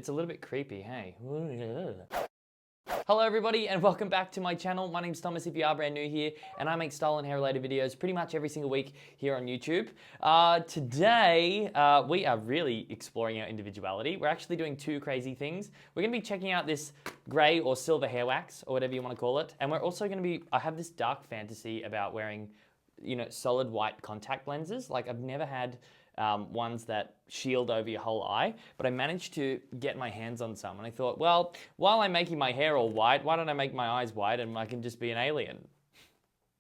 it's a little bit creepy, hey? Hello everybody and welcome back to my channel. My name's Thomas if you are brand new here, and I make style and hair related videos pretty much every single week here on YouTube. Today, we are really exploring our individuality. We're actually doing two crazy things. We're gonna be checking out this gray or silver hair wax, or whatever you wanna call it. And we're also gonna be, I have this dark fantasy about wearing, you know, solid white contact lenses. Like I've never had ones that shield over your whole eye, but I managed to get my hands on some, and I thought, well, while I'm making my hair all white, why don't I make my eyes white and I can just be an alien?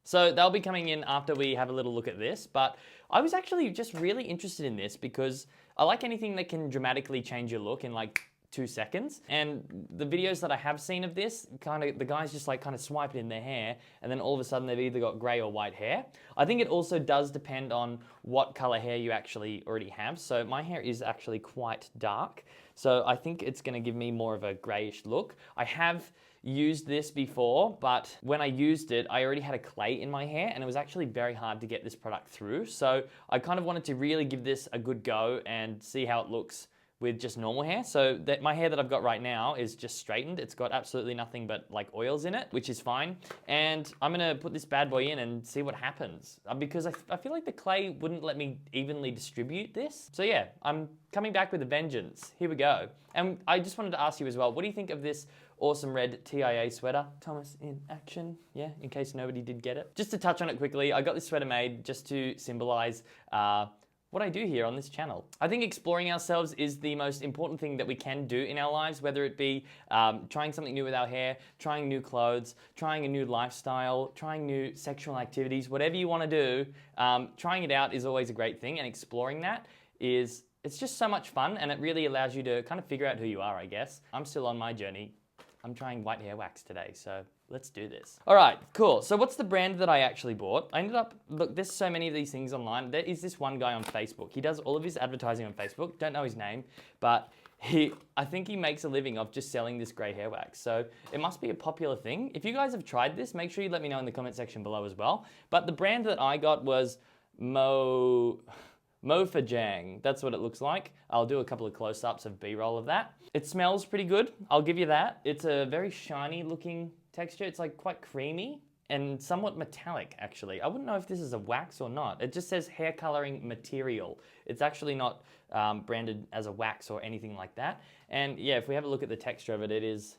So they'll be coming in after we have a little look at this, but I was actually just really interested in this because I like anything that can dramatically change your look in like 2 seconds. And the videos that I have seen of this, the guys just like kind of swipe it in their hair, and then all of a sudden they've either got gray or white hair. I think it also does depend on what color hair you actually already have. So my hair is actually quite dark, so I think it's gonna give me more of a grayish look. I have used this before, but when I used it, I already had a clay in my hair, and it was actually very hard to get this product through. So I kind of wanted to really give this a good go and see how it looks with just normal hair. So that my hair that I've got right now is just straightened. It's got absolutely nothing but like oils in it, which is fine. And I'm gonna put this bad boy in and see what happens. Because I feel like the clay wouldn't let me evenly distribute this. So yeah, I'm coming back with a vengeance. Here we go. And I just wanted to ask you as well, what do you think of this awesome red TIA sweater? Thomas in action, yeah, in case nobody did get it. Just to touch on it quickly, I got this sweater made just to symbolize what I do here on this channel. I think exploring ourselves is the most important thing that we can do in our lives, whether it be trying something new with our hair, trying new clothes, trying a new lifestyle, trying new sexual activities, whatever you want to do, trying it out is always a great thing, and exploring that it's just so much fun, and it really allows you to kind of figure out who you are, I guess. I'm still on my journey. I'm trying white hair wax today, so let's do this. All right, cool. So what's the brand that I actually bought? I ended up, look, there's so many of these things online. There is this one guy on Facebook. He does all of his advertising on Facebook. Don't know his name, but I think he makes a living of just selling this gray hair wax. So it must be a popular thing. If you guys have tried this, make sure you let me know in the comment section below as well. But the brand that I got was Mofajang, that's what it looks like. I'll do a couple of close-ups of B-roll of that. It smells pretty good, I'll give you that. It's a very shiny looking texture. It's like quite creamy and somewhat metallic actually. I wouldn't know if this is a wax or not. It just says hair coloring material. It's actually not branded as a wax or anything like that. And yeah, if we have a look at the texture of it, it is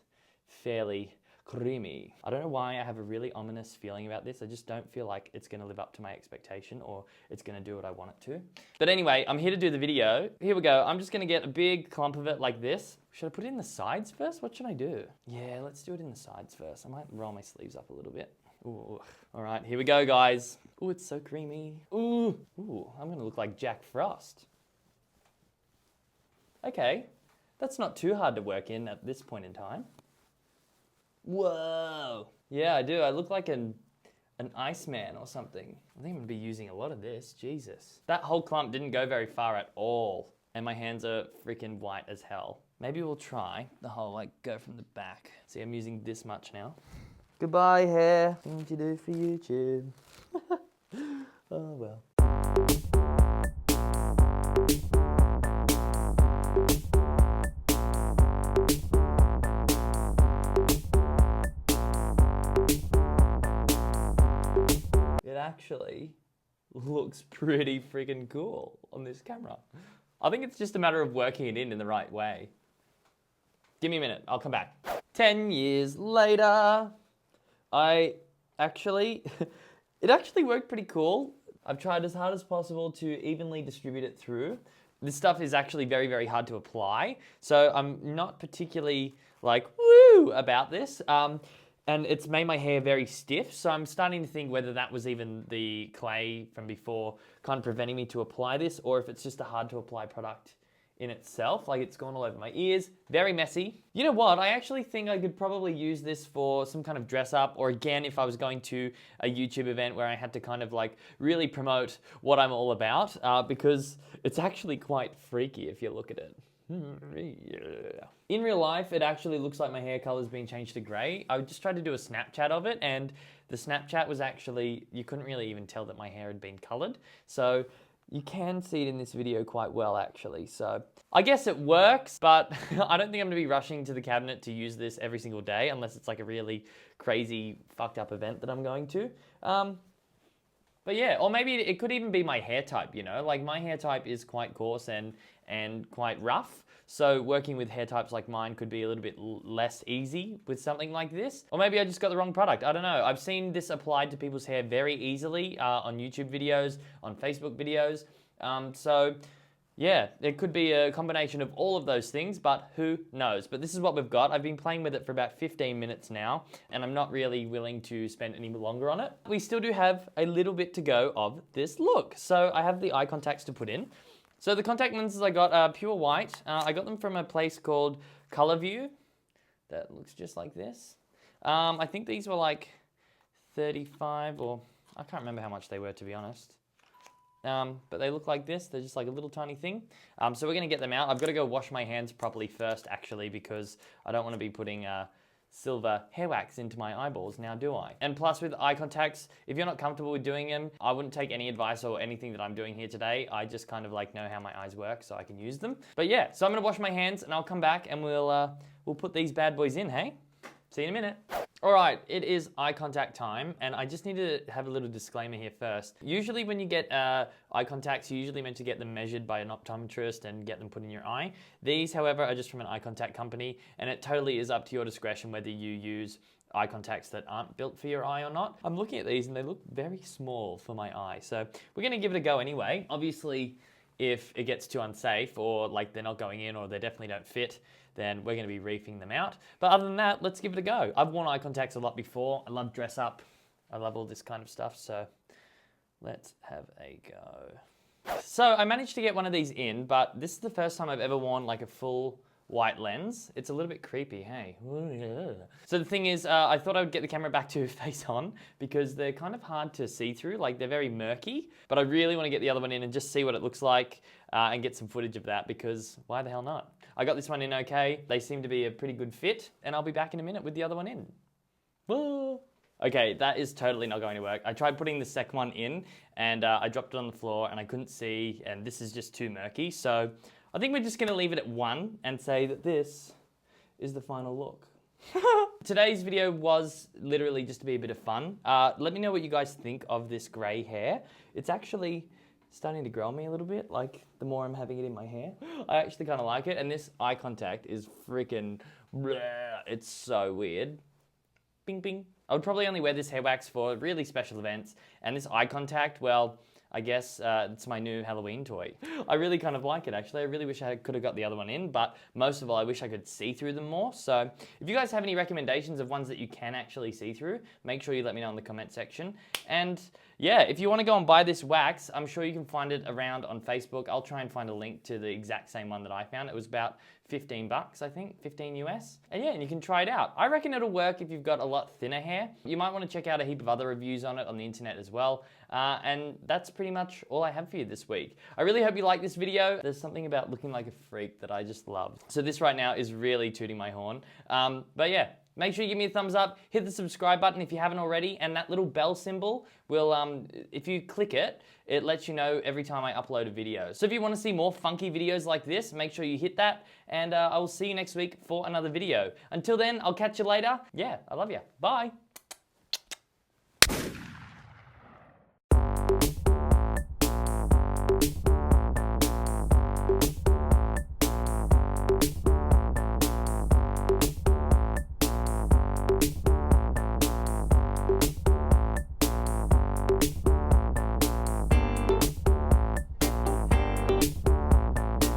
fairly creamy. I don't know why I have a really ominous feeling about this. I just don't feel like it's gonna live up to my expectation, or it's gonna do what I want it to. But anyway, I'm here to do the video. Here we go. I'm just gonna get a big clump of it like this. Should I put it in the sides first? What should I do? Yeah, let's do it in the sides first. I might roll my sleeves up a little bit. Ooh. All right, here we go, guys. Ooh, it's so creamy. Ooh, I'm gonna look like Jack Frost. Okay, that's not too hard to work in at this point in time. Whoa. Yeah, I do. I look like an Iceman or something. I think I'm gonna be using a lot of this, Jesus. That whole clump didn't go very far at all, and my hands are freaking white as hell. Maybe we'll try the whole like go from the back. See, I'm using this much now. Goodbye, hair. Things you do for YouTube. Oh well. It actually looks pretty freaking cool on this camera. I think it's just a matter of working it in the right way. Give me a minute, I'll come back. 10 years later, it actually worked pretty cool. I've tried as hard as possible to evenly distribute it through. This stuff is actually very, very hard to apply, so I'm not particularly like, woo, about this. And it's made my hair very stiff, so I'm starting to think whether that was even the clay from before kind of preventing me to apply this, or if it's just a hard to apply product in itself. Like, it's gone all over my ears. Very messy. You know what? I actually think I could probably use this for some kind of dress up, or again, if I was going to a YouTube event where I had to kind of like really promote what I'm all about, because it's actually quite freaky if you look at it. In real life, it actually looks like my hair color's been changed to gray. I just tried to do a Snapchat of it, and the Snapchat was actually, you couldn't really even tell that my hair had been colored. So You can see it in this video quite well, actually. So I guess it works, but I don't think I'm gonna be rushing to the cabinet to use this every single day unless it's like a really crazy fucked up event that I'm going to. But yeah, or maybe it could even be my hair type, you know? Like my hair type is quite coarse and quite rough. So working with hair types like mine could be a little bit less easy with something like this. Or maybe I just got the wrong product. I don't know. I've seen this applied to people's hair very easily on YouTube videos, on Facebook videos. So yeah, it could be a combination of all of those things, but who knows? But this is what we've got. I've been playing with it for about 15 minutes now, and I'm not really willing to spend any longer on it. We still do have a little bit to go of this look. So I have the eye contacts to put in. So the contact lenses I got are pure white. I got them from a place called Color View. That looks just like this. I think these were like 35 or I can't remember how much they were, to be honest. But they look like this. They're just like a little tiny thing. So we're gonna get them out. I've got to go wash my hands properly first, actually, because I don't want to be putting silver hair wax into my eyeballs now, do I? And plus with eye contacts, if you're not comfortable with doing them, I wouldn't take any advice or anything that I'm doing here today. I just kind of like know how my eyes work so I can use them. But yeah, so I'm gonna wash my hands and I'll come back and we'll put these bad boys in, hey? See you in a minute. All right, it is eye contact time, and I just need to have a little disclaimer here first. Usually when you get eye contacts, you're usually meant to get them measured by an optometrist and get them put in your eye. These, however, are just from an eye contact company, and it totally is up to your discretion whether you use eye contacts that aren't built for your eye or not. I'm looking at these and they look very small for my eye, so we're gonna give it a go anyway. Obviously, if it gets too unsafe or like they're not going in or they definitely don't fit, then we're gonna be reefing them out. But other than that, let's give it a go. I've worn eye contacts a lot before. I love dress up. I love all this kind of stuff, so let's have a go. So I managed to get one of these in, but this is the first time I've ever worn like a full white lens. It's a little bit creepy, hey? So the thing is, I thought I would get the camera back to face on because they're kind of hard to see through, like they're very murky, but I really want to get the other one in and just see what it looks like and get some footage of that because why the hell not? I got this one in okay. They seem to be a pretty good fit and I'll be back in a minute with the other one in. Whoa. Okay, that is totally not going to work. I tried putting the second one in and I dropped it on the floor and I couldn't see and this is just too murky. So I think we're just gonna leave it at 1 and say that this is the final look. Today's video was literally just to be a bit of fun. Let me know what you guys think of this gray hair. It's actually starting to grow on me a little bit, like the more I'm having it in my hair. I actually kind of like it, and this eye contact is freaking, it's so weird. Bing, bing. I would probably only wear this hair wax for really special events, and this eye contact, well, I guess it's my new Halloween toy. I really kind of like it, actually. I really wish I could have got the other one in, but most of all, I wish I could see through them more. So if you guys have any recommendations of ones that you can actually see through, make sure you let me know in the comment section. And yeah, if you want to go and buy this wax, I'm sure you can find it around on Facebook. I'll try and find a link to the exact same one that I found. It was about 15 bucks, I think, 15 US. And yeah, and you can try it out. I reckon it'll work if you've got a lot thinner hair. You might want to check out a heap of other reviews on it on the internet as well. And that's pretty much all I have for you this week. I really hope you like this video. There's something about looking like a freak that I just love. So this right now is really tooting my horn. But yeah, make sure you give me a thumbs up, hit the subscribe button if you haven't already, and that little bell symbol will, if you click it, it lets you know every time I upload a video. So if you want to see more funky videos like this, make sure you hit that, and I will see you next week for another video. Until then, I'll catch you later. Yeah, I love you. Bye.